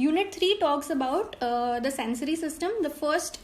Unit 3 talks about the sensory system. The first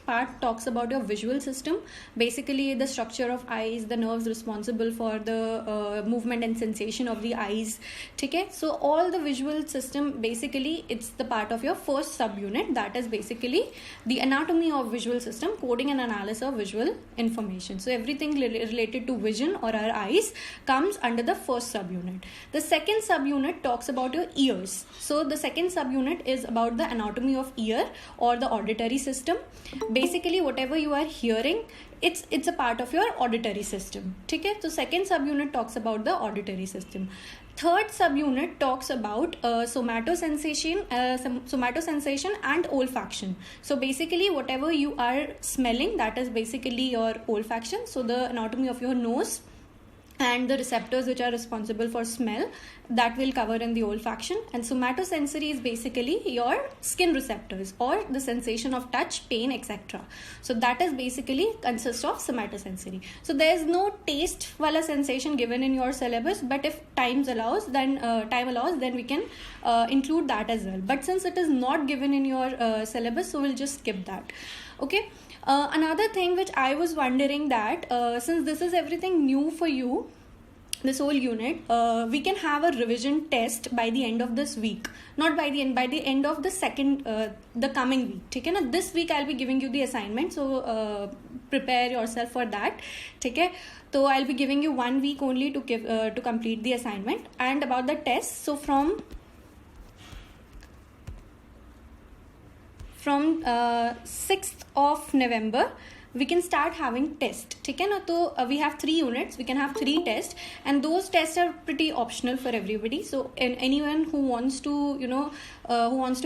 part talks about your visual system, basically the structure of eyes, the nerves responsible for the movement and sensation of the eyes. Okay, so all the visual system, basically it's the part of your first subunit, that is basically the anatomy of visual system, coding and analysis of visual information. So everything related to vision or our eyes comes under the first subunit. The second subunit talks about your ears. So the second subunit is about the anatomy of ear or the auditory system. Basically whatever you are hearing, it's a part of your auditory system. Okay, so second subunit talks about the auditory system. Third subunit talks about somatosensation and olfaction. So basically whatever you are smelling, that is basically your olfaction. So the anatomy of your nose and the receptors which are responsible for smell, that will cover in the olfaction. And somatosensory is basically your skin receptors or the sensation of touch, pain, etc. So that is basically consists of somatosensory. So there is no taste wala sensation given in your syllabus, but if time allows, then we can include that as well. But since it is not given in your syllabus, so we'll just skip that. Okay. Another thing which I was wondering that since this is everything new for you, this whole unit, we can have a revision test by the end of this week. Not by the end of the coming week. Okay, now this week I'll be giving you the assignment, so prepare yourself for that. Okay, so I'll be giving you 1 week only to complete the assignment. And about the test, so from 6th of November we can start having tests. Okay, na? So we have 3 units, we can have 3 tests, and those tests are pretty optional for everybody. So anyone who wants to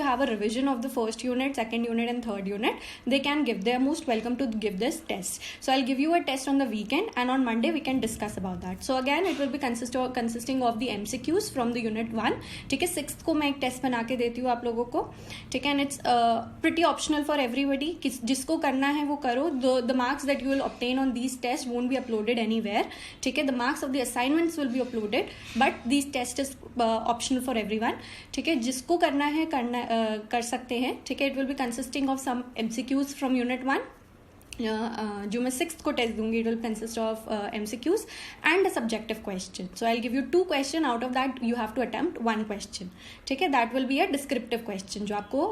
have a revision of the first unit, second unit and third unit, they're most welcome to give this test. So I'll give you a test on the weekend, and on Monday we can discuss about that. So again it will be consisting of the MCQs from the unit 1. ठीक है, 6th को मैं एक test बना के देती हूँ आप लोगों को. ठीक है, and it's pretty optional for everybody. जिसको करना है वो करो. The marks that you will obtain on these tests won't be uploaded anywhere. ठीक है, the marks of the assignments will be uploaded, but these tests is optional for everyone. ठीक है, जिसको करना है कर सकते हैं. ठीक है, it will be consisting of some MCQs from unit 1. जो मैं 6th को टेस्ट दूंगी, it will consist of MCQs and a subjective question. So I'll give you 2 questions. Out of that you have to attempt 1 question. ठीक है, that will be a descriptive question जो आपको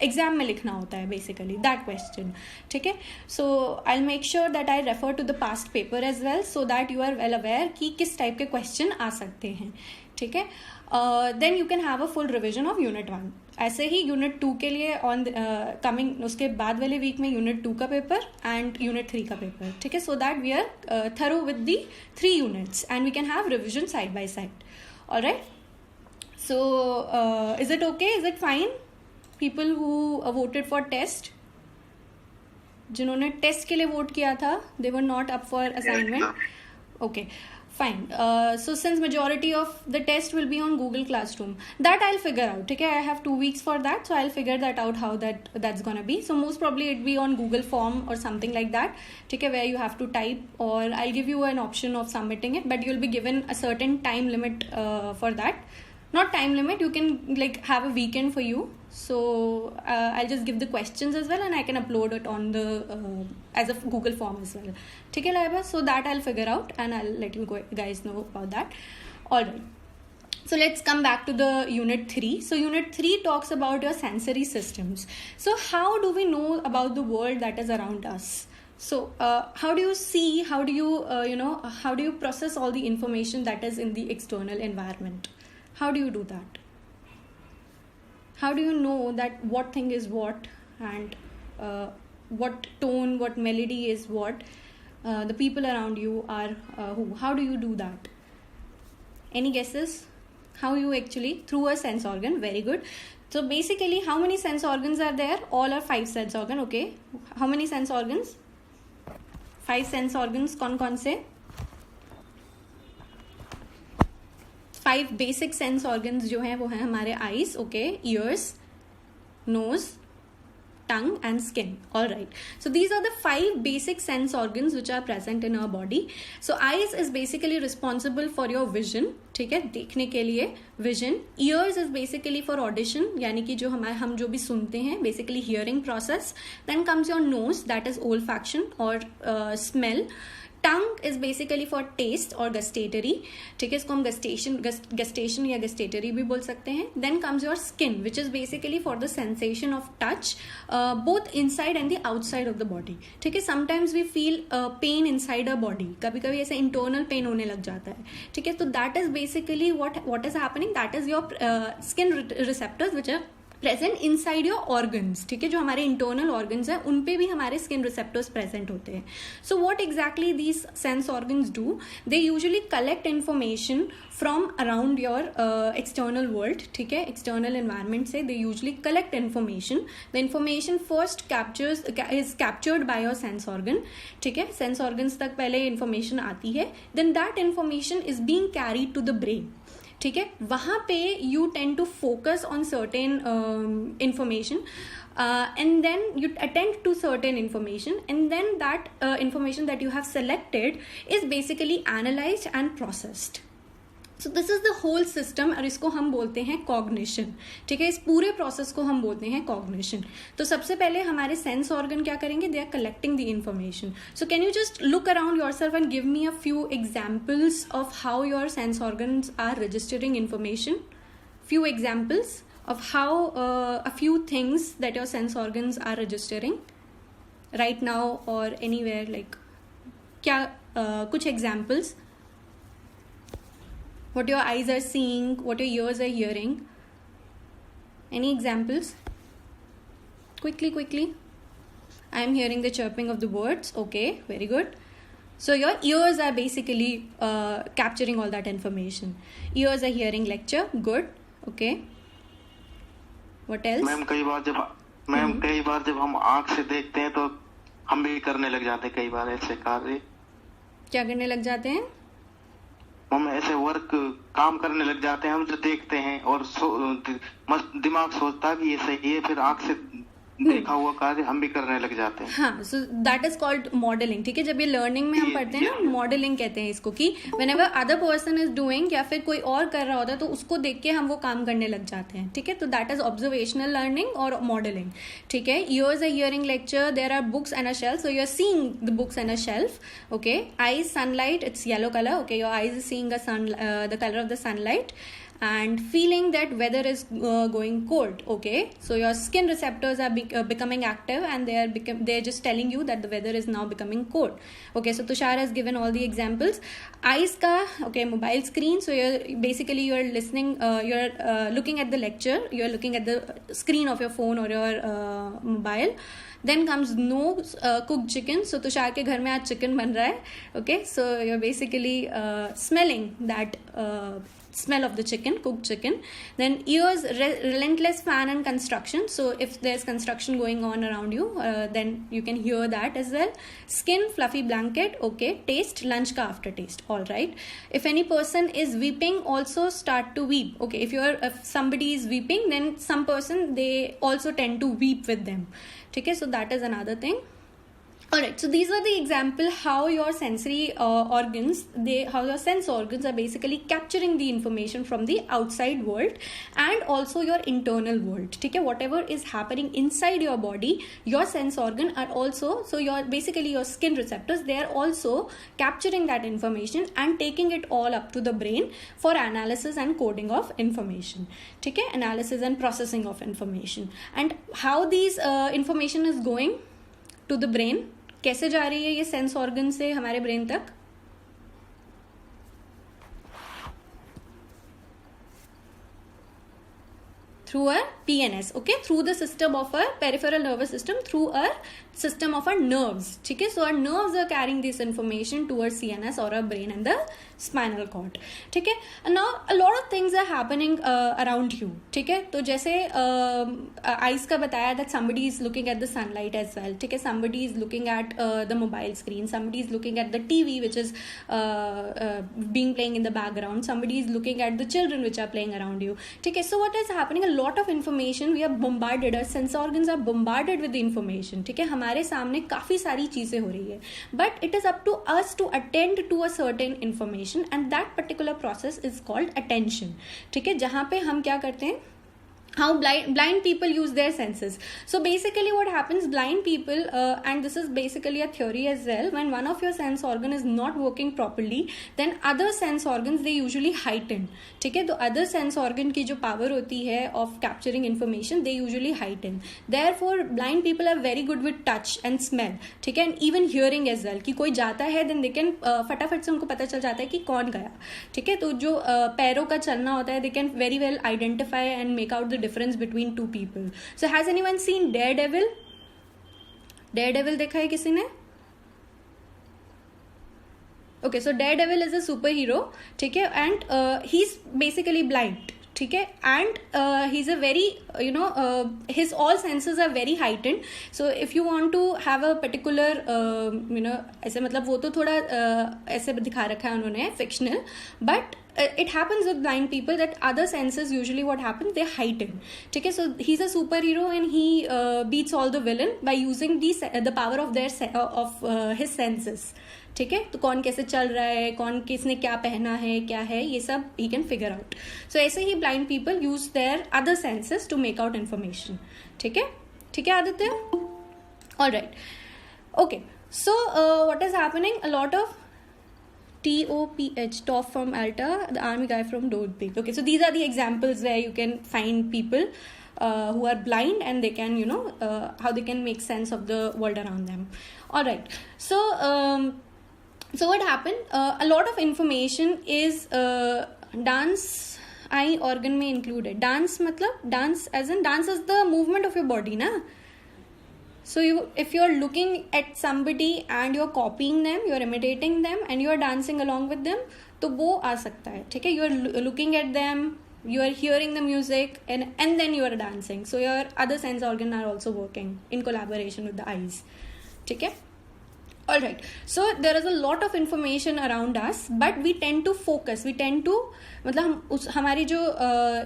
exam में लिखना होता है, basically that question. ठीक है, so I'll make sure that I refer to the past paper as well, so that you are well aware कि किस टाइप के question आ सकते हैं. ठीक है, then you can have a full revision of unit 1. ऐसे ही यूनिट 2 के लिए ऑन कमिंग उसके बाद वाले वीक में यूनिट 2 का पेपर एंड यूनिट 3 का पेपर. ठीक है, so that we are thorough with the 3 units and we can have revision side by side. Alright, so is it okay, is it fine? People who voted for test, जिन्होंने test के लिए vote किया था, they were not up for assignment. Okay, fine. So since majority of the test will be on Google Classroom, that I'll figure out. Okay, I have 2 weeks for that, so I'll figure that out how that's gonna be. So most probably it be on Google Form or something like that. Okay, where you have to type, or I'll give you an option of submitting it, but you'll be given a certain time limit for that. Not time limit, you can like have a weekend for you. So I'll just give the questions as well, and I can upload it on the as a Google form as well. ठीक है Laiba, so that I'll figure out and I'll let you guys know about that. Alright, so let's come back to the unit 3. So unit 3 talks about your sensory systems. So how do we know about the world that is around us? So how do you see, how do you process all the information that is in the external environment? How do you do that? How do you know that what thing is what, and what tone, what melody is what, the people around you are who? How do you do that? Any guesses? How you actually? Through a sense organ. Very good. So basically how many sense organs are there? All are 5 sense organ. Okay, how many sense organs? 5 sense organs. कौन से? 5 basic sense organs जो हैं वो हैं हमारे eyes, okay, ears, nose, tongue and skin. All right, so these are the 5 basic sense organs which are present in our body. So eyes is basically responsible for your vision, ठीक है, देखने के लिए vision. Ears is basically for audition, यानी कि जो हम जो भी सुनते हैं, basically hearing process. Then comes your nose, that is olfaction or smell. Tongue is basically for taste or gustatory, ठीक है, इसको हम gustation या gustatory भी बोल सकते हैं. Then comes your skin, which is basically for the sensation of touch, both inside and the outside of the body, ठीक है. Sometimes we feel pain inside our body, कभी कभी ऐसे internal pain होने लग जाता है, ठीक है. तो that is basically what is happening, that is your skin receptors which are present inside your organs, ठीक है. जो हमारे इंटरनल ऑर्गन्स हैं उन पे भी हमारे स्किन रिसेप्टर्स प्रेजेंट होते हैं. So what exactly these sense organs do, they usually collect information from around your external world, ठीक है, एक्सटर्नल एनवायरमेंट से they usually collect information. The information first is captured by your sense organ, ठीक है. Sense organs तक पहले information आती है, then that information is being carried to the brain, ठीक है. वहां पे you tend to focus on certain information and then you attend to certain information, and then that information that you have selected is basically analyzed and processed. So this is the whole system, और इसको हम बोलते हैं cognition, ठीक है. इस पूरे process को हम बोलते हैं cognition. तो सबसे पहले हमारे सेंस ऑर्गन क्या करेंगे, they are collecting the information. So can you just look around yourself and give me a few examples of how your sense organs are registering information? Few examples of how a few things that your sense organs are registering right now or anywhere, like क्या कुछ examples, what your eyes are seeing, what your ears are hearing, any examples? Quickly. I am hearing the chirping of the birds. Okay, very good. So your ears are basically capturing all that information. Ears are hearing lecture. Good. Okay. What else? Ma'am कई बार जब हम आँख से देखते हैं तो हम भी करने लग जाते हैं कई बार ऐसे कार्य. क्या करने लग जाते हैं? हम ऐसे काम करने लग जाते हैं, हम जो देखते हैं और दिमाग सोचता है कि ये सही है, फिर आँख से देखा हुआ कार्य हम भी करने लग जाते हैं. हाँ, सो दैट इज कॉल्ड मॉडलिंग, ठीक है. जब ये लर्निंग में हम पढ़ते हैं ना, मॉडलिंग कहते हैं इसको, कि whenever other person is doing या फिर कोई और कर रहा होता है तो उसको देख के हम वो काम करने लग जाते हैं, ठीक है. तो दैट इज ऑब्जर्वेशनल लर्निंग और मॉडलिंग, ठीक है. Ears are hearing lecture, there are books and a shelf, so you are seeing the books and a shelf. Okay. Eyes sunlight, it's yellow colour. Okay, your eyes is seeing the colour of the sunlight. And feeling that weather is going cold. Okay, so your skin receptors are becoming active, and they're just telling you that the weather is now becoming cold. Okay, so Tushar has given all the examples. Eyes ka, okay, mobile screen, so you're listening, you're looking at the lecture, you're looking at the screen of your phone or your mobile. Then comes nose, cooked chicken. So Tushar के घर में आज chicken बन रहा है. Okay, so you're basically smelling that smell of the chicken, cooked chicken. Then ears, relentless fan and construction. So if there's construction going on around you, then you can hear that as well. Skin, fluffy blanket. Okay. Taste, lunch ka aftertaste. All right. If any person is weeping, also start to weep. Okay, if somebody is weeping, then some person, they also tend to weep with them. Okay, so that is another thing. Alright, so these are the example how your sensory organs, how your sense organs are basically capturing the information from the outside world and also your internal world. Okay, whatever is happening inside your body, your sense organ are also, so basically your skin receptors, they are also capturing that information and taking it all up to the brain for analysis and coding of information. Okay, analysis and processing of information. And how these information is going to the brain, कैसे जा रही है ये sense organ से हमारे brain तक? Through a PNS, okay, through the system of our peripheral nervous system, through a system of our nerves. ठीक है, so our nerves are carrying this information towards CNS or our brain and the spinal cord. ठीक है, and now a lot of things are happening around you. ठीक है, तो जैसे eyes का बताया that somebody is looking at the sunlight as well. ठीक है, somebody is looking at the mobile screen, somebody is looking at the TV which is being playing in the background, somebody is looking at the children which are playing around you. ठीक है, so what is happening? A lot of information, we are bombarded, our sense organs are bombarded with information, ठीक है, हमारे सामने काफ़ी सारी चीज़ें हो रही है, but it is up to us to attend to a certain information and that particular process is called attention, ठीक है, जहाँ पे हम क्या करते हैं, how blind people use their senses. So basically what happens, blind people and this is basically a theory as well, when one of your sense organ is not working properly, then other sense organs they usually heighten, ठीक है, तो other sense organ की जो power होती है of capturing information they usually heighten. Therefore blind people are very good with touch and smell, ठीक है, and even hearing as well, कि कोई जाता है then they can फटाफट से उनको पता चल जाता है कि कौन गया, ठीक है, तो जो पैरों का चलना होता है they can very well identify and make out the difference between two people. So has anyone seen Daredevil? Daredevil देखा है किसी ने? Okay, so Daredevil is a superhero, ठीक है, and he's basically blind, ठीक है, and he's a very his all senses are very heightened. So if you want to have a particular ऐसे मतलब वो तो थोड़ा ऐसे दिखा रखा है उन्होंने fictional, but it happens with blind people that other senses usually what happens they heighten, ठीक है, so he's a superhero and he beats all the villain by using the power of his senses, ठीक है, तो कौन कैसे चल रहा है, कौन किसने क्या पहना है, क्या है, ये सब he can figure out. So ऐसे ही blind people use their other senses to make out information, ठीक है Aditya? All right, okay, so what is happening, a lot of TOPH, Top from Alta, the army guy from Dodhpik. Okay, so these are the examples where you can find people who are blind and they can, how they can make sense of the world around them. All right, so what happened? A lot of information is dance eye organ में included. Dance मतलब dance as in dance is the movement of your body, na? So if you're looking at somebody and you're copying them, you're imitating them and you're dancing along with them, तो वो आ सकता है, ठीक है, you're looking at them, you are hearing the music and then you are dancing. So your other sense organ are also working in collaboration with the eyes, ठीक है. All right, so there is a lot of information around us, but we tend to focus, मतलब हमारी जो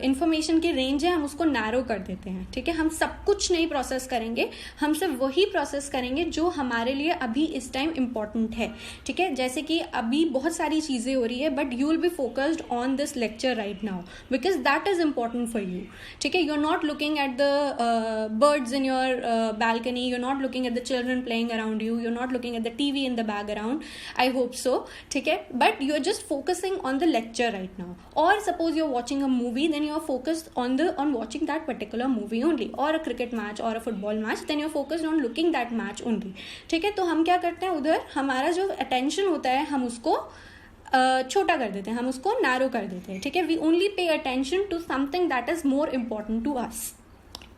information की range है हम उसको narrow कर देते हैं, ठीक है, हम सब कुछ नहीं process करेंगे, हम सिर्फ वही process करेंगे जो हमारे लिए अभी इस time important है, ठीक है, जैसे कि अभी बहुत सारी चीज़ें हो रही है, but you will be focused on this lecture right now because that is important for you, ठीक है, you're not looking at the birds in your balcony, you're not looking at the children playing around you, you're not looking at the TV in the background, I hope so, ठीक है, but you're just focusing on the lecture right now. Or suppose you're watching a movie, then you're focused on watching that particular movie only, or a cricket match or a football match, then you're focused on looking that match only, ठीक है, तो हम क्या करते हैं, उधर हमारा जो attention होता है हम उसको छोटा कर देते हैं, हम उसको narrow कर देते हैं, ठीक है, we only pay attention to something that is more important to us,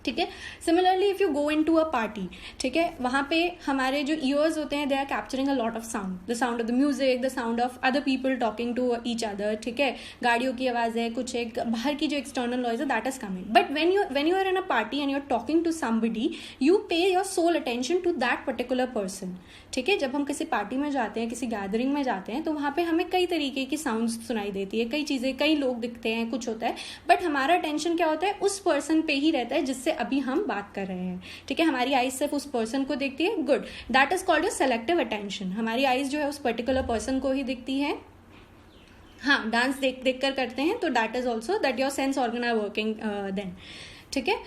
ठीक है. Similarly if you go into a party, ठीक है, वहाँ पे हमारे जो ईयर्स होते हैं they are capturing a lot of sound, the sound of the music, the sound of other people talking to each other, ठीक है, गाड़ियों की आवाज़ है, कुछ एक बाहर की जो एक्सटर्नल नॉइज है that is coming, but when you are in a party and you are talking to somebody, you pay your sole attention to that particular person, ठीक है. जब हम किसी पार्टी में जाते हैं, किसी गैदरिंग में जाते हैं, तो वहाँ पे हमें कई तरीके की साउंड सुनाई देती है, कई चीज़ें, कई लोग दिखते हैं, कुछ होता है, बट हमारा अटेंशन क्या होता है, उस पर्सन पे ही रहता है जिससे अभी हम बात कर रहे हैं, ठीक है, हमारी आईज सिर्फ उस पर्सन को देखती है, good, that is called your selective attention, हमारी आईज जो है उस पर्टिकुलर पर्सन को ही दिखती है. हाँ, डांस देख कर करते हैं तो that is also that your sense organ are working then, ठीक है.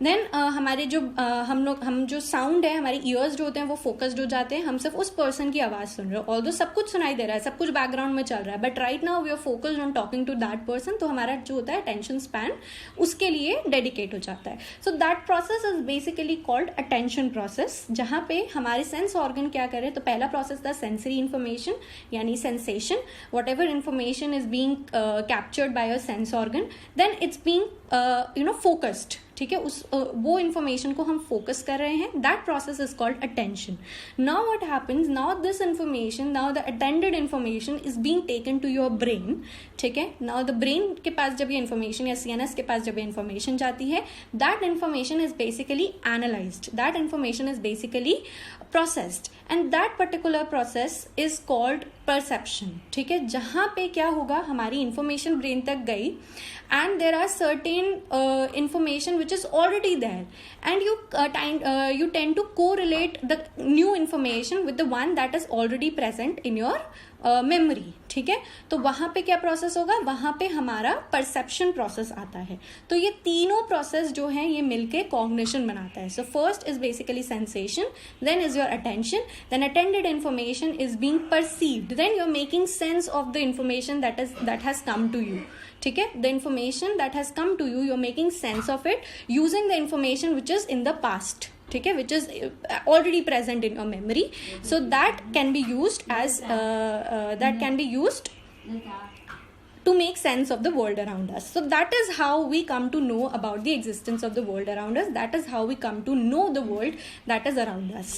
देन हमारे जो हम जो साउंड है, हमारे ईयर्स जो होते हैं वो फोकस्ड हो जाते हैं, हम सिर्फ उस पर्सन की आवाज़ सुन रहे हो, ऑल्दो सब कुछ सुनाई दे रहा है, सब कुछ बैकग्राउंड में चल रहा है, but right now we are focused on talking to that person, तो हमारा जो होता है अटेंशन स्पैन उसके लिए डेडिकेट हो जाता है. So that process is basically called attention process, जहाँ पे हमारे सेंस ऑर्गन क्या करें, तो पहला प्रोसेस था सेंसरी इन्फॉर्मेशन यानी sensation, whatever information is being captured by your sense organ, then it's being focused, ठीक है, उस वो इन्फॉर्मेशन को हम फोकस कर रहे हैं, that process is called attention. Now what happens, now this information, now the attended information is being taken to your brain. ठीक है, नाउ द ब्रेन के पास जब ये इन्फॉर्मेशन या CNS के पास जब ये इन्फॉर्मेशन जाती है, that information is basically analysed, that information is basically processed, and that particular process is called perception. ठीक है, जहाँ पे क्या होगा, हमारी information brain तक गई and there are certain information which is already there, and you tend to correlate the new information with the one that is already present in your memory. ठीक है, तो वहां पे क्या प्रोसेस होगा, वहां पे हमारा परसेप्शन प्रोसेस आता है. तो ये तीनों प्रोसेस जो है ये मिलके कॉग्निशन बनाता है. So first is basically sensation, then is your attention, then attended information is being perceived, then you are making sense of the information that has come to you. ठीक है, the information that has come to you, you are making sense of it using the information which is in the past. ठीक है, which is already present in your memory, so that can be used as to make sense of the world around us. So that is how we come to know about the existence of the world around us, that is how we come to know the world that is around us.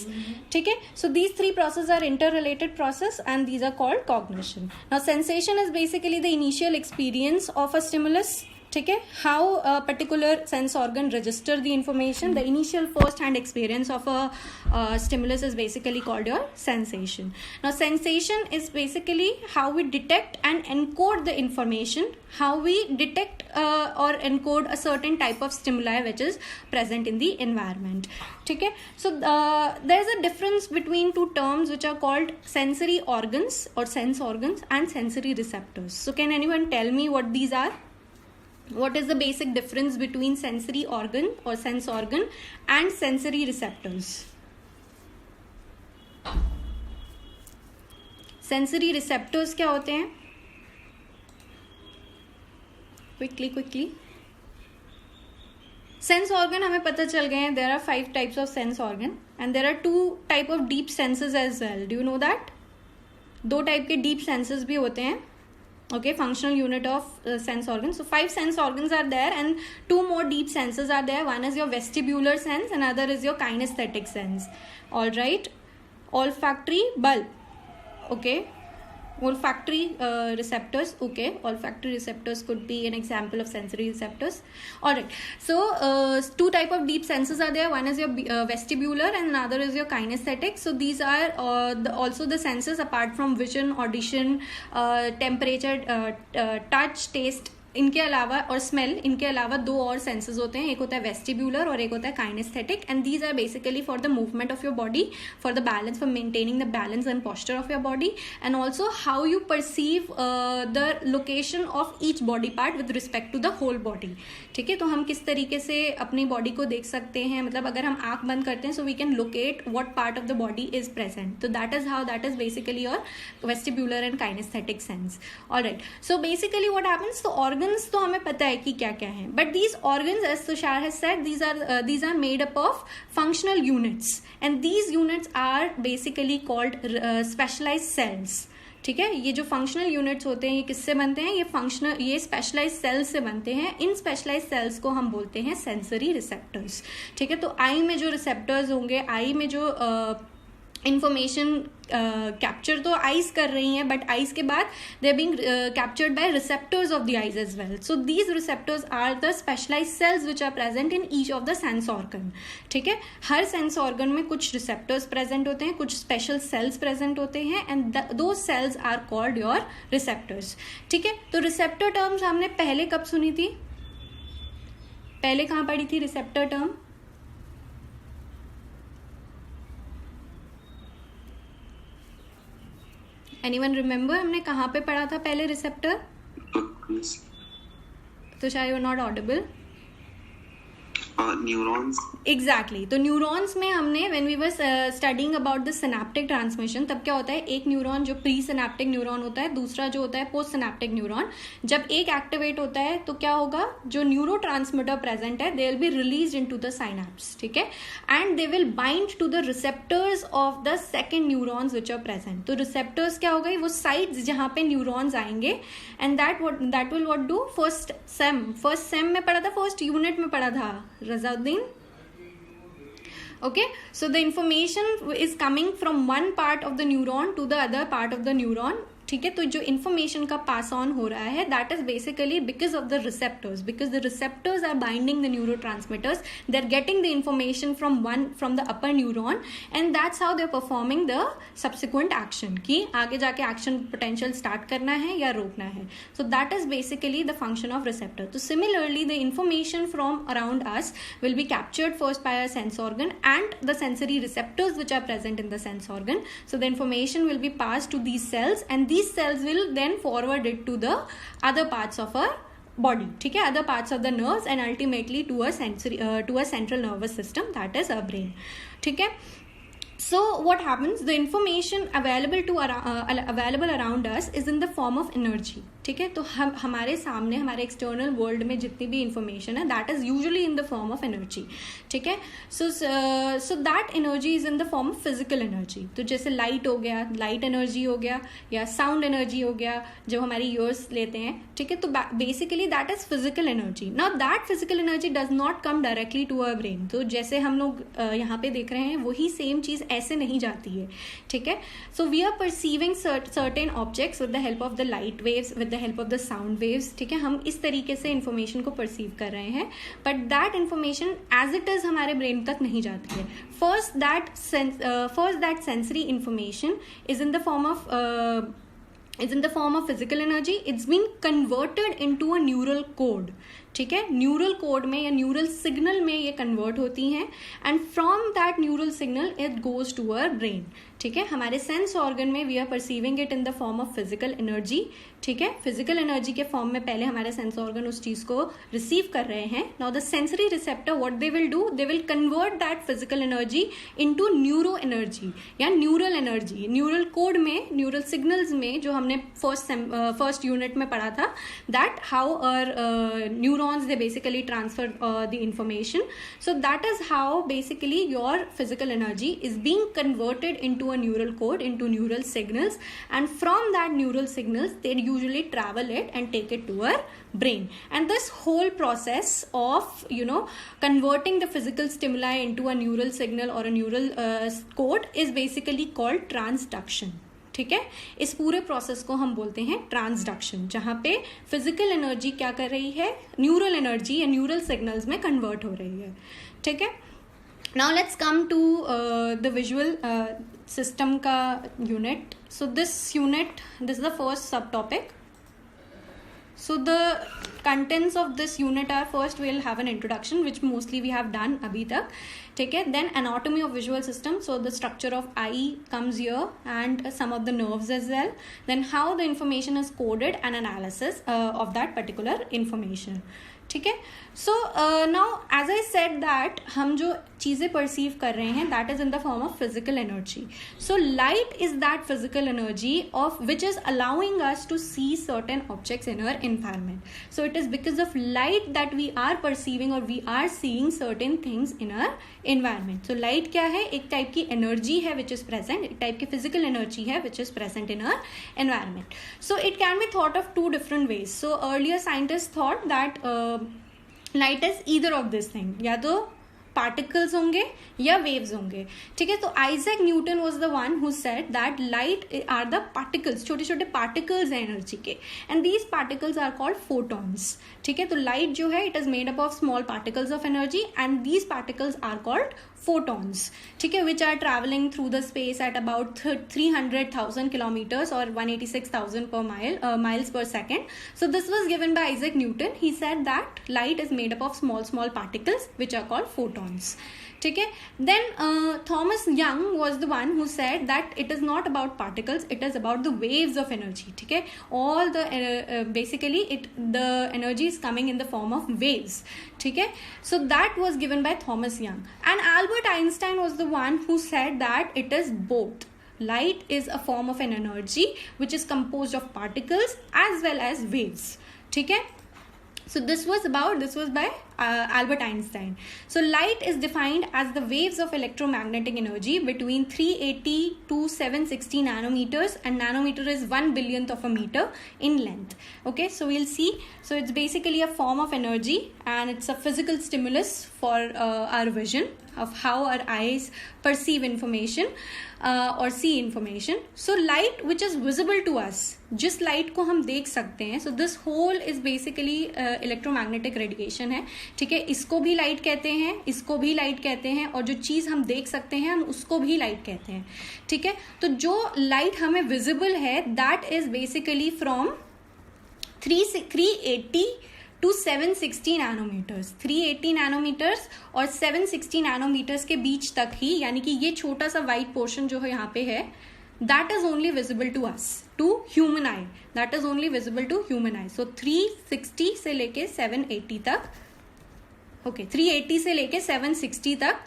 ठीक है, so these three processes are interrelated process and these are called cognition. Now sensation is basically the initial experience of a stimulus. ठीक है, how a particular sense organ register the information, the initial first hand experience of a stimulus is basically called your sensation. Now sensation is basically how we detect and encode the information, how we detect or encode a certain type of stimuli which is present in the environment. ठीक है, so there is a difference between two terms which are called sensory organs or sense organs and sensory receptors. So can anyone tell me what these are? What is the basic difference between sensory organ or sense organ and sensory receptors? Sensory receptors क्या होते हैं? Quickly. Sense organ हमें पता चल गए हैं. There are 5 types of sense organ and there are 2 type of deep senses as well. Do you know that? 2 type के deep senses भी होते हैं. Okay, functional unit of sense organs. So 5 sense organs are there and 2 more deep senses are there. One is your vestibular sense, another is your kinesthetic sense. All right, olfactory bulb. Okay, olfactory receptors. Okay, olfactory receptors could be an example of sensory receptors. All right, so 2 type of deep senses are there. One is your vestibular and another is your kinesthetic. So these are also the senses apart from vision, audition, temperature, touch, taste, इनके अलावा और smell, इनके अलावा 2 और senses होते हैं. एक होता है वेस्टिब्यूलर और एक होता है kinaesthetic, and these are basically for the movement of your body, for the balance, for maintaining the balance and posture of your body, and also how you perceive the location of each body part with respect to the whole body. ठीक है, तो हम किस तरीके से अपनी body को देख सकते हैं, मतलब अगर हम आंख बंद करते हैं, so we can locate what part of the body is present. तो that is basically your vestibular and kinesthetic sense. Alright, so basically what happens, तो ऑर्गन्स तो हमें पता है कि क्या क्या है, but these organs, as Tushar has said, these are made up of functional units, and these units are basically called specialized cells. ठीक है, ये जो फंक्शनल यूनिट्स होते हैं ये किससे बनते हैं, ये स्पेशलाइज सेल्स से बनते हैं. इन स्पेशलाइज सेल्स को हम बोलते हैं सेंसरी रिसेप्टर्स. ठीक है, तो आई में जो रिसेप्टर्स होंगे, आई में जो इंफॉर्मेशन कैप्चर तो आइज कर रही हैं, बट आइज के बाद they are being captured by receptors of the eyes as well. So these receptors are the specialise cells which are present in each of the sense organ. ठीक है, हर sense organ में कुछ receptors present होते हैं, कुछ special cells present होते हैं, and those cells are called your receptors. ठीक है, तो रिसेप्टर टर्म्स हमने पहले कब सुनी थी, पहले कहाँ पढ़ी थी रिसेप्टर टर्म? Anyone remember हमने कहाँ पे पढ़ा था पहले रिसेप्टर? Yes. तो शायद you are not audible. Neurons? Exactly तो न्यूरॉन्स में हमने when we were studying about the synaptic transmission, तब क्या होता है, एक न्यूरॉन जो प्री सिनेप्टिक न्यूरॉन होता है, दूसरा जो होता है पोस्ट सिनेप्टिक न्यूरॉन, जब एक एक्टिवेट होता है तो क्या होगा, जो न्यूरो ट्रांसमीटर प्रेजेंट है they will be release into the synapse, ठीक है, and they will bind to the receptors of the second neurons which are present. तो रिसेप्टर्स क्या हो गई, वो साइट्स जहां पे न्यूरॉन्स आएंगे, and that will what do, first sem में पढ़ा था, फर्स्ट यूनिट में पढ़ा था रजाउद्दीन. Okay, so the information is coming from one part of the neuron to the other part of the neuron. ठीक है, तो जो इन्फॉर्मेशन का पास ऑन हो रहा है that is basically because of the the receptors are binding the neuro transmitters, they are getting the information from the upper neuron, and that's how they are performing the subsequent action, कि आगे जाके action potential start करना है या रोकना है. So that is basically the function of receptor. तो similarly the information from around us will be captured first by a sense organ and the sensory receptors which are present in the sense organ. So the information will be passed to these cells, and these cells will then forward it to the other parts of our body, ठीक है, other parts of the nerves, and ultimately to a central nervous system, that is our brain. ठीक है. So what happens, the information available around us is in the form of energy. ठीक है, तो हमारे सामने हमारे एक्सटर्नल वर्ल्ड में जितनी भी इंफॉर्मेशन है that is usually in the form of energy. ठीक है, so that energy is in the form of physical energy. तो जैसे लाइट हो गया, लाइट एनर्जी हो गया, या साउंड एनर्जी हो गया जो हमारी ईयर्स लेते हैं. ठीक है, तो basically that is physical energy. Now that physical energy does not come directly to our brain. तो जैसे हम लोग यहाँ पे देख रहे हैं वही सेम चीज ऐसे नहीं जाती है. ठीक है, so we are perceiving certain objects with the help of the light waves, with the help of the sound waves. ठीक है, हम इस तरीके से इंफॉर्मेशन को परसीव कर रहे हैं, but that information as it is हमारे ब्रेन तक नहीं जाती है. First that sensory information is in the form of physical energy. It's been converted into a neural code. ठीक है, न्यूरल कोड में या न्यूरल सिग्नल में ये कन्वर्ट होती हैं, and from that neural signal it goes to our brain. ठीक है, हमारे सेंस ऑर्गन में we are perceiving it in the form of physical energy. ठीक है, फिजिकल एनर्जी के फॉर्म में पहले हमारे सेंस ऑर्गन उस चीज को रिसीव कर रहे हैं. Now the sensory receptor what they will do, they will convert that physical energy into neuro energy या न्यूरल एनर्जी. न्यूरल कोड में, न्यूरल सिग्नल्स में, जो हमने फर्स्ट यूनिट में पढ़ा था, that how our neurons they basically transfer the information. So that is how basically your physical energy is being converted into a neural code, into neural signals, and from that neural signals they usually travel it and take it to our brain. And this whole process of converting the physical stimuli into a neural signal or a neural code is basically called transduction. ठीक है, इस पूरे process को हम बोलते हैं transduction, जहां पे फिजिकल एनर्जी क्या कर रही है, न्यूरल एनर्जी या न्यूरल सिग्नल्स में कन्वर्ट हो रही है. ठीक है, now let's come to the visual system का unit. So this is the first sub topic. So the contents of this unit are, first we'll have an introduction which mostly we have done abhi tak. ठीक है, then anatomy of visual system, so the structure of eye comes here and some of the nerves as well. Then how the information is coded and analysis of that particular information. ठीक है, so now as I said that हम जो चीज़ें perceive कर रहे हैं that is in the form of physical energy. So light is that physical energy of which is allowing us to see certain objects in our environment. So it is because of light that we are perceiving और we are seeing certain things in our environment. So light क्या है, एक type की energy है which is present, एक type की physical energy है which is present in our environment. So it can be thought of two different ways. So earlier scientist thought that light is either of this thing, या तो particles होंगे या waves होंगे. ठीक है, तो Isaac Newton was the one who said that light are the particles, छोटे छोटे पार्टिकल्स हैं एनर्जी के, and these particles are called photons. ठीक है, तो लाइट जो है it is made up of small particles of energy and these particles are called photons. ठीक है, which are traveling through the space at about 300,000 kilometers or 186,000 per miles per second. So this was given by Isaac Newton. He said that light is made up of small particles which are called photons. photons. ठीक है. Then Thomas Young was the one who said that it is not about particles, it is about the waves of energy. ठीक है. All the basically the energy is coming in the form of waves. ठीक है. So that was given by Thomas Young. And Albert Einstein was the one who said that it is both. Light is a form of an energy which is composed of particles as well as waves. ठीक है. So this was by Albert Einstein. So light is defined as the waves of electromagnetic energy between 380 to 760 nanometers, and nanometer is 1 billionth of a meter in length. Okay, so we'll see. So it's basically a form of energy, and it's a physical stimulus for our vision of how our eyes perceive information or see information. So light which is visible to us, जिस light को हम देख सकते हैं, so this whole is basically electromagnetic radiation है. ठीक है. इसको भी लाइट कहते हैं, इसको भी लाइट कहते हैं, और जो चीज़ हम देख सकते हैं हम उसको भी लाइट कहते हैं. ठीक है. तो जो लाइट हमें विजिबल है that is basically from 380 to 760 nanometres. 380 nanometres और 760 नैनोमीटर्स के बीच तक ही, यानी कि ये छोटा सा वाइट पोर्शन जो है यहाँ पे है, that is only visible to us, to human eye. That is only visible to human eye. So 360 से लेके 780 तक, okay, 380 से लेके 760 तक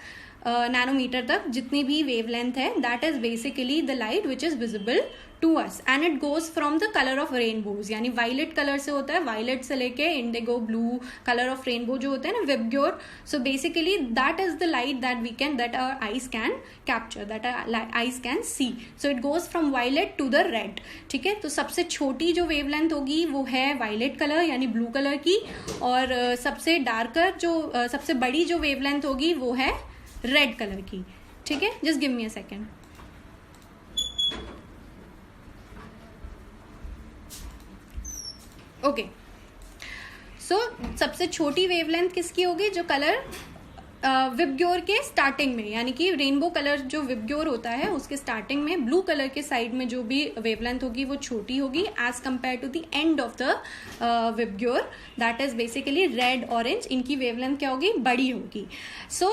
नैनोमीटर तक जितनी भी वेवलेंथ है, that is basically the light which is visible to us. And it goes from the colour of rainbows, यानी वायलेट कलर से होता है, वायलेट से लेके indigo blue colour of rainbow जो होता है ना, VIBGYOR. So basically that is the light that our eyes can capture, that our eyes can see. So it goes from violet to the red. ठीक है. तो सबसे छोटी जो वेवलेंथ होगी वो है वायलेट कलर यानी ब्लू कलर की, और सबसे डार्कर जो सबसे बड़ी जो वेवलेंथ होगी वो है रेड कलर की. ठीक है. Just give me a second. Okay. So सबसे छोटी वेवलेंथ किसकी होगी? जो कलर विबग्योर के स्टार्टिंग में, यानी कि रेनबो कलर जो विबग्योर होता है उसके स्टार्टिंग में ब्लू कलर के साइड में जो भी वेवलेंथ होगी वो छोटी होगी as compare to the end of the VIBGYOR, that is basically red orange. इनकी वेवलेंथ क्या होगी? बड़ी होगी. So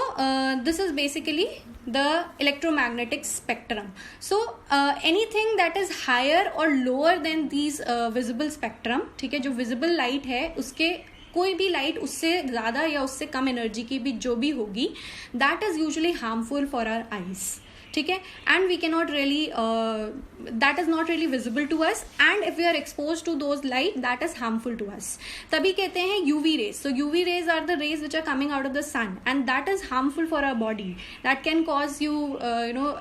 this is basically the electromagnetic spectrum. So anything that is higher और lower than these visible spectrum, ठीक है, जो visible light है उसके कोई भी लाइट उससे ज्यादा या उससे कम एनर्जी की भी जो भी होगी, that is usually harmful for our eyes. ठीक है. And we can not really, that is not really visible to us, and if we are expose to those light that is harmful to us. तभी कहते हैं UV rays. So UV rays are the rays which are coming out of the sun, and that is harmful for our body. That can cause you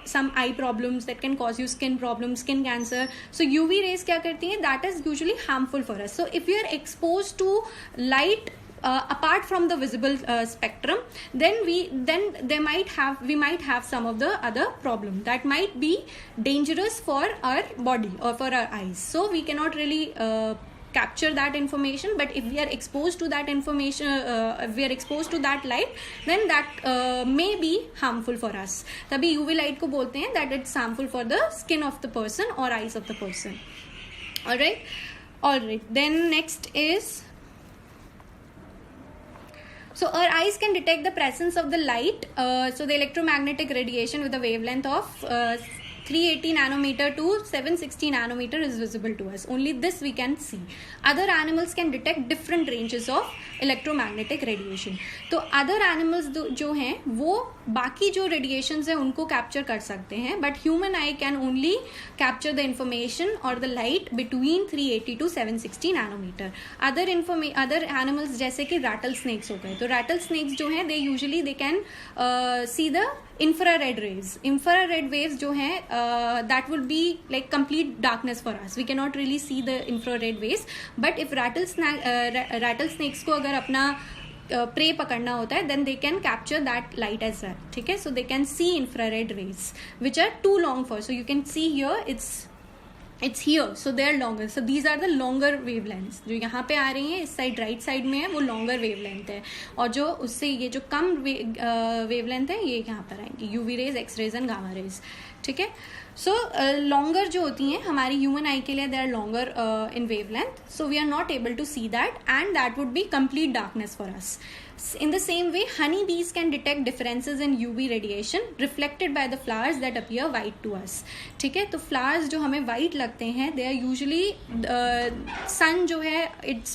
some eye problems, that can cause you skin problems, skin cancer. So UV rays क्या करती हैं? That is usually harmful for us. So if you are expose to light apart from the visible spectrum, then we might have some of the other problem that might be dangerous for our body or for our eyes. So we cannot really capture that information, but if we are exposed to that information, if we are exposed to that light, then that may be harmful for us. तभी UV light को बोलते हैं that it's harmful for the skin of the person or eyes of the person. All right. Then next is, so our eyes can detect the presence of the light. So the electromagnetic radiation with a wavelength of 380 nanometer to 760 nanometer is visible to us. Only this we can see. Other animals can detect different ranges of electromagnetic radiation. तो other animals जो हैं वो बाकी जो radiations हैं उनको capture कर सकते हैं, but human eye can only capture the information or the light between 380 to 760 nanometer. Other animals जैसे कि rattlesnakes हो गए, तो rattlesnakes जो हैं they usually they can see the infrared rays. Infrared waves जो हैं that will be like complete darkness for us. We cannot really see the infrared waves. But if rattlesnakes को अगर अपना prey पकड़ना होता है, then they can capture that light as well. ठीक है. So they can see infrared rays which are too long for. So you can see here it's here, so they are longer. So these are the longer wavelengths. जो यहाँ पे आ रही हैं इस side right side में है वो longer wavelength है, और जो उससे ये जो कम wavelength है ये यहाँ पर आएंगी, UV rays, X rays and gamma rays. ठीक है. सो लॉन्गर जो होती हैं हमारी ह्यूमन आई के लिए, they are longer in wavelength, so we are not able to see that and that would be complete darkness for us. In the same way, honeybees can detect differences in UV radiation reflected by the flowers that appear white to us. ठीक है, तो flowers जो हमें white लगते हैं, they are usually sun जो है it's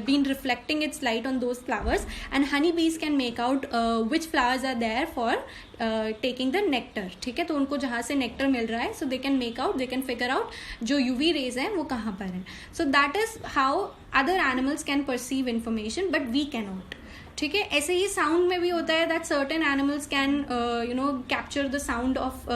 been reflecting its light on those flowers, and honeybees can make out which flowers are there for taking the nectar. ठीक है, तो उनको जहाँ से nectar मिल रहा है, so they can make out, they can figure out जो UV rays हैं वो कहाँ पर हैं. So that is how other animals can perceive information, but we cannot. ठीक है, ऐसे ही साउंड में भी होता है that certain animals can capture the sound of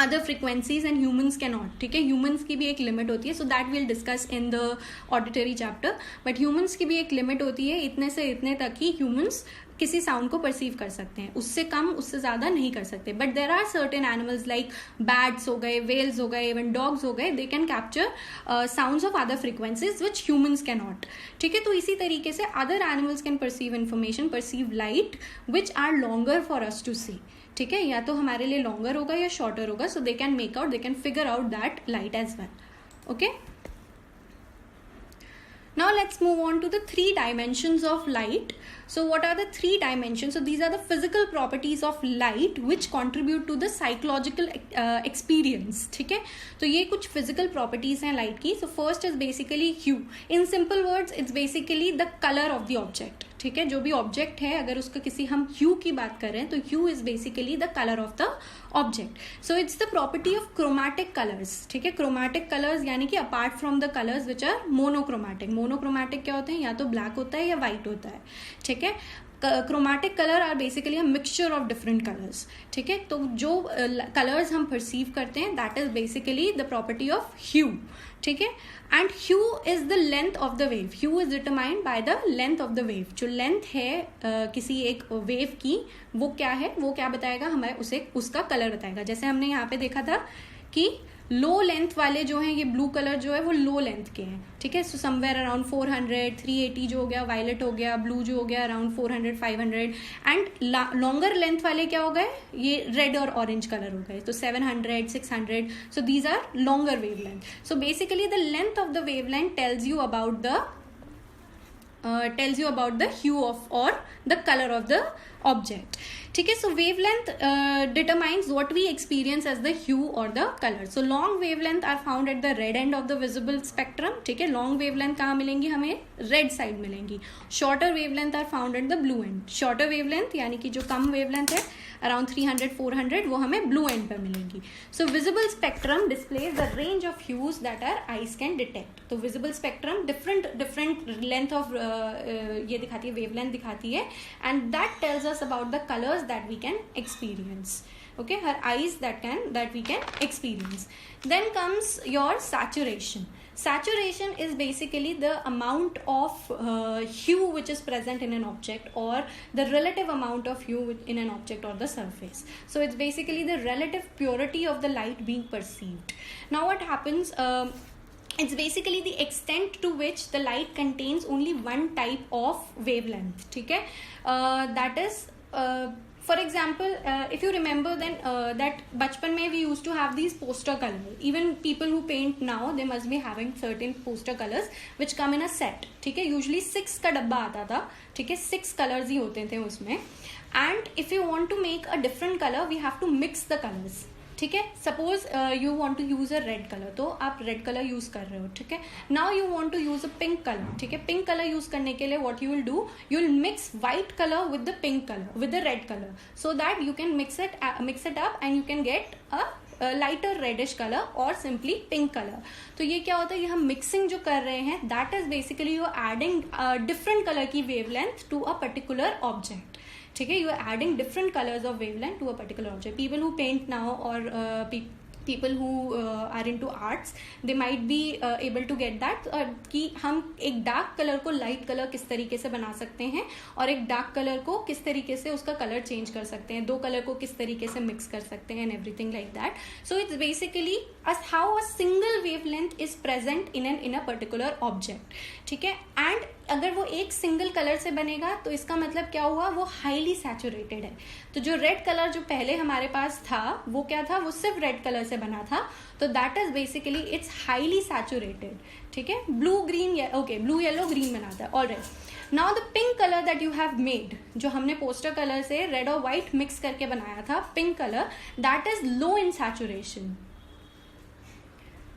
other frequencies and humans can not. ठीक है, ह्यूमन्स की भी एक लिमिट होती है, so that will discuss in the auditory chapter. But humans की भी एक लिमिट होती है, इतने से इतने तक ही ह्यूमन्स किसी साउंड को परसीव कर सकते हैं, उससे कम उससे ज़्यादा नहीं कर सकते. But there are certain animals like bats हो गए, वेल्स हो गए, इवन डॉग्स हो गए, they can capture sounds of other frequencies which humans can not. ठीक है, तो इसी तरीके से other animals can perceive information, perceive light which are longer for us to see. ठीक है, या तो हमारे लिए लॉन्गर होगा या शॉर्टर होगा, so they can make out, they can figure out that light as well. Okay, now let's move on to the 3 dimensions of light. So what are the 3 dimensions? So these are the physical properties of light which contribute to the psychological experience. ठीक है, तो ये कुछ physical properties हैं light की. So first is basically hue. In simple words, it's basically the color of the object. ठीक है, जो भी ऑब्जेक्ट है अगर उसका किसी हम ह्यू की बात कर रहे हैं तो hue is basically the colour of the object. So it's the property of chromatic colours. ठीक है, क्रोमैटिक कलर्स यानी कि apart from the colours which are monochromatic. Monochromatic क्या होते हैं, या तो ब्लैक होता है या वाइट होता है. ठीक है, chromatic colour are basically a mixture of different colours. ठीक है, तो जो कलर्स हम परसीव करते हैं that is basically the property of hue. ठीक है, and hue is the length of the wave. Hue is determined by the length of the wave. जो लेंथ है किसी एक वेव की, वो क्या है, वो क्या बताएगा हमें, उसे उसका कलर बताएगा. जैसे हमने यहाँ पे देखा था कि लो लेंथ वाले जो हैं, ये ब्लू कलर जो है वो लो लेंथ के हैं. ठीक है, सो समवेयर अराउंड 400, 380 जो हो गया, वायलेट हो गया, ब्लू जो हो गया अराउंड 400, 500. एंड लॉन्गर लेंथ वाले क्या हो गए, ये रेड और ऑरेंज कलर हो गए, तो 700, 600. So these are longer wavelength. So basically the length of the wavelength tells you about the hue of or the color of the object. ठीक है, सो wavelength determines what we experience as the hue or the color. So long wavelength are found at the red end of the visible spectrum. ठीक है, long wavelength कहाँ मिलेंगी हमें, red side मिलेंगी. shorter wavelength are found at the blue end. shorter wavelength यानी कि जो कम wavelength है around 300, 400 वो हमें blue end पर मिलेंगी. So visible spectrum displays the range of hues that our eyes can detect. तो visible spectrum different length of ये दिखाती है, wavelength दिखाती है, and that tells us about the colors that we can experience. Okay, her eyes that we can experience. Then comes your saturation. Saturation is basically the amount of hue which is present in an object, or the relative amount of hue in an object or the surface. So it's basically the relative purity of the light being perceived. Now what happens, it's basically the extent to which the light contains only one type of wavelength. ठीक है, that is for example, if you remember then that बचपन में we used to have these poster colors. Even people who paint now, they must be having certain poster colors which come in a set. ठीक है, usually 6 का डब्बा आता था. ठीक है, 6 colors ही होते थे उसमें. And if you want to make a different color, we have to mix the colors. ठीक है, suppose you want to use a red colour, तो आप रेड कलर यूज कर रहे हो. ठीक है, now you want to use a pink colour. ठीक है, पिंक कलर यूज करने के लिए what you will do, you will mix white colour with the pink colour with the red colour, so that you can mix it up and you can get a lighter reddish colour और simply pink colour. तो ये क्या होता है, ये हम mixing जो कर रहे हैं that is basically you adding different colour की wavelength to a particular object. ठीक है, you are adding different colours of wavelength to a particular object. People who paint now और people who are into arts, they might be able to get that कि हम एक dark colour को light colour किस तरीके से बना सकते हैं और एक डार्क कलर को किस तरीके से उसका कलर चेंज कर सकते हैं, 2 कलर को किस तरीके से मिक्स कर सकते हैं, and everything like that. So it's basically how a single wavelength is present in a particular object. ठीक है, एंड अगर वो एक सिंगल कलर से बनेगा तो इसका मतलब क्या हुआ, वो हाईली सैचुरेटेड है। तो जो रेड कलर जो पहले हमारे पास था वो क्या था, वो सिर्फ रेड कलर से बना था, तो that is basically it's highly saturated. ठीक है, blue green, okay, blue yellow green बनाता है। Alright, now the pink colour that you have made, जो हमने पोस्टर कलर से रेड और व्हाइट मिक्स करके बनाया था, pink colour, that is low in saturation.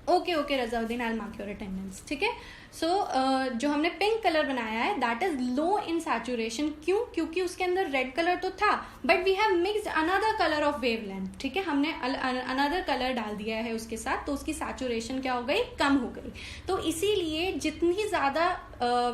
Okay okay Razauddin, I will mark your attendance. ठीक है, सो जो हमने पिंक कलर बनाया है that is low in saturation. क्यों? क्योंकि उसके अंदर रेड कलर तो था but we have mixed another colour of wavelength. ठीक है, हमने अनदर कलर डाल दिया है उसके साथ, तो उसकी सैचुरेशन क्या हो गई, कम हो गई। तो इसीलिए जितनी ज्यादा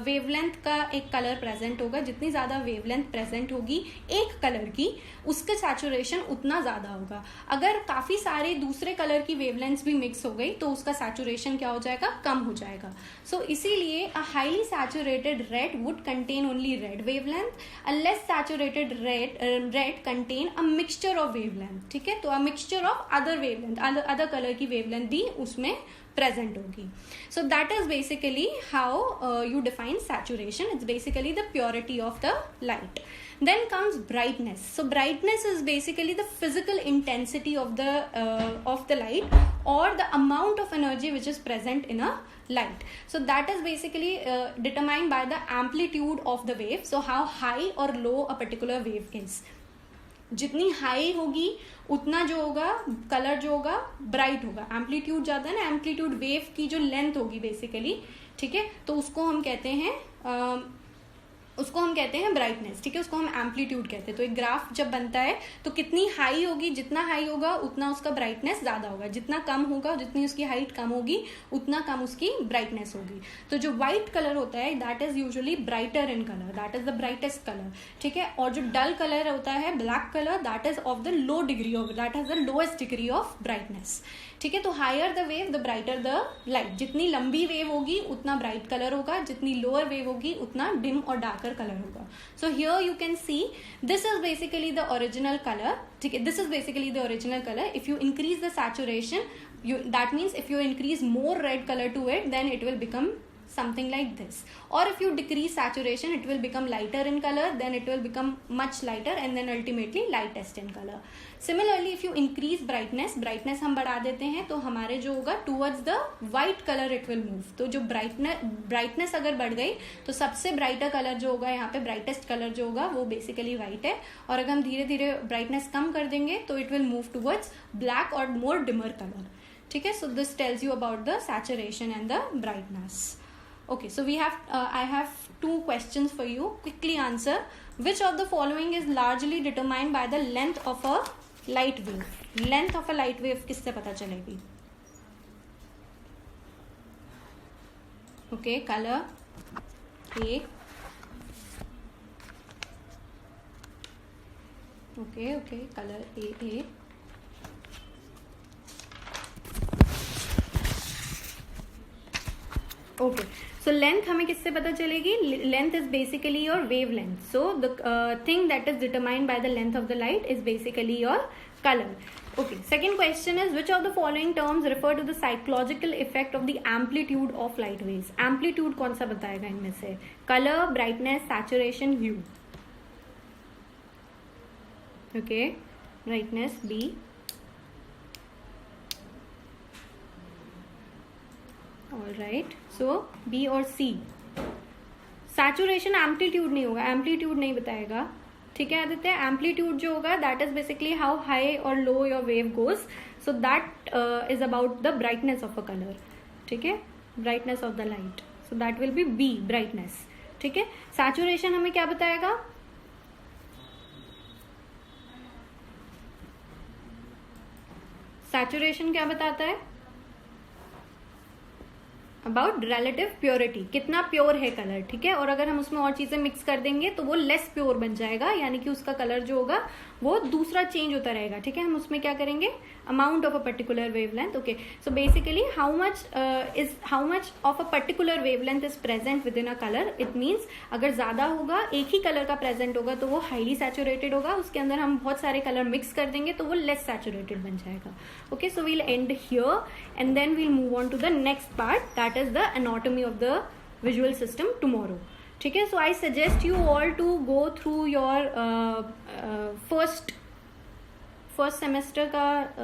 वेवलेंथ का एक कलर प्रेजेंट होगा, जितनी ज्यादा वेवलेंथ प्रेजेंट होगी एक कलर की, उसका सैचुरेशन उतना ज्यादा होगा। अगर काफी सारे दूसरे कलर की वेवलेंथ भी मिक्स हो गई तो उसका सैचुरेशन क्या हो जाएगा, कम हो जाएगा। सो इसीलिए a highly saturated red wood contain only red wavelength, a less saturated red contain a mixture of wavelength. ठीक है, तो अ mixture of other wavelength, other colour की वेवलेंथ भी उसमें present होगी। So that is basically how you define saturation. It's basically the purity of the light. Then comes brightness. So brightness is basically the physical intensity of the light, or the amount of energy which is present in a light. So that is basically determined by the amplitude of the wave. So how high or low a particular wave is. जितनी high होगी उतना जो होगा colour जो होगा bright होगा। Amplitude ज्यादा है ना, एम्पलीट्यूड वेव की जो लेंथ होगी बेसिकली, ठीक है, तो उसको हम कहते हैं ब्राइटनेस। ठीक है, उसको हम एम्पलीट्यूड कहते हैं। तो एक ग्राफ जब बनता है तो कितनी हाई होगी, जितना हाई होगा उतना उसका ब्राइटनेस ज्यादा होगा, जितना कम होगा, जितनी उसकी हाइट कम होगी उतना कम उसकी ब्राइटनेस होगी। तो जो व्हाइट कलर होता है that is usually brighter in colour, that is the brightest colour. ठीक है, और जो डल कलर होता है black colour, that is of the low degree of, that has the lowest degree of brightness. ठीक है, तो higher the wave the brighter the light. जितनी लंबी वेव होगी उतना ब्राइट कलर होगा, जितनी लोअर वेव होगी उतना डिम और डार्कर कलर होगा। So here you can see this is basically the original colour. ठीक है, this is basically the original colour. If you increase the saturation, that means if you increase more red color to it, then it will become something like this. Or if you decrease saturation, it will become lighter in color, then it will become much lighter, and then ultimately lightest in color. Similarly, if you increase brightness हम बढ़ा देते हैं तो हमारे जो होगा towards the white color it will move. तो जो brightness अगर बढ़ गई तो सबसे brighter color जो होगा यहाँ पे brightest color जो होगा वो basically white है, और अगर हम धीरे धीरे brightness कम कर देंगे तो it will move towards black or more dimmer color. ठीक है, so this tells you about the saturation and the brightness. Okay, so we have I have two questions for you. Quickly answer. Which of the following is largely determined by the length of a light wave? Length of a light wave किससे पता चलेगी? Okay, color A. Okay, color A. Okay. So length हमें किससे पता चलेगी? Length is basically your wavelength. So the thing that is determined by the length of the light is basically your color. Okay. Second question is, which of the following terms refer to the psychological effect of the amplitude of light waves? Amplitude कौन सा बताएगा इनमें से? Color, brightness, saturation, hue. Okay. Brightness B. All right. So B और C. Saturation amplitude नहीं होगा, amplitude नहीं बताएगा। ठीक है आदित्य, एम्पलीट्यूड जो होगा that is basically how high और low your wave goes, so that is about the brightness of a colour. ठीक है, brightness of the light, so that will be be, brightness. ठीक है, सैचुरेशन हमें क्या बताएगा? सैचुरेशन क्या बताता है? अबाउट रिलेटिव प्योरिटी, कितना प्योर है कलर। ठीक है, और अगर हम उसमें और चीजें मिक्स कर देंगे तो वो लेस प्योर बन जाएगा, यानी कि उसका कलर जो होगा वो दूसरा चेंज होता रहेगा। ठीक है, हम उसमें क्या करेंगे? Amount of a particular wavelength. Okay, so basically how much of a particular wavelength is present with in a colour. It means अगर ज्यादा होगा, एक ही कलर का प्रेजेंट होगा तो वो हाईली सैचुरेटेड होगा, उसके अंदर हम बहुत सारे कलर मिक्स कर देंगे तो वो लेस सैचुरेटेड बन जाएगा। Okay, so we'll end here and then we'll move on to the next part, that is the anatomy of the visual system tomorrow. ठीक है. So I suggest you all to go through your first semester का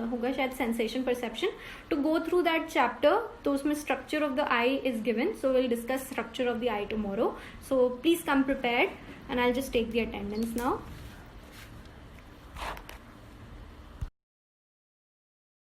होगा शायद sensation perception, to go through that chapter. तो उसमें structure of the eye is given, so will discuss structure of the eye tomorrow. So please come prepared and I will just take the attendance now.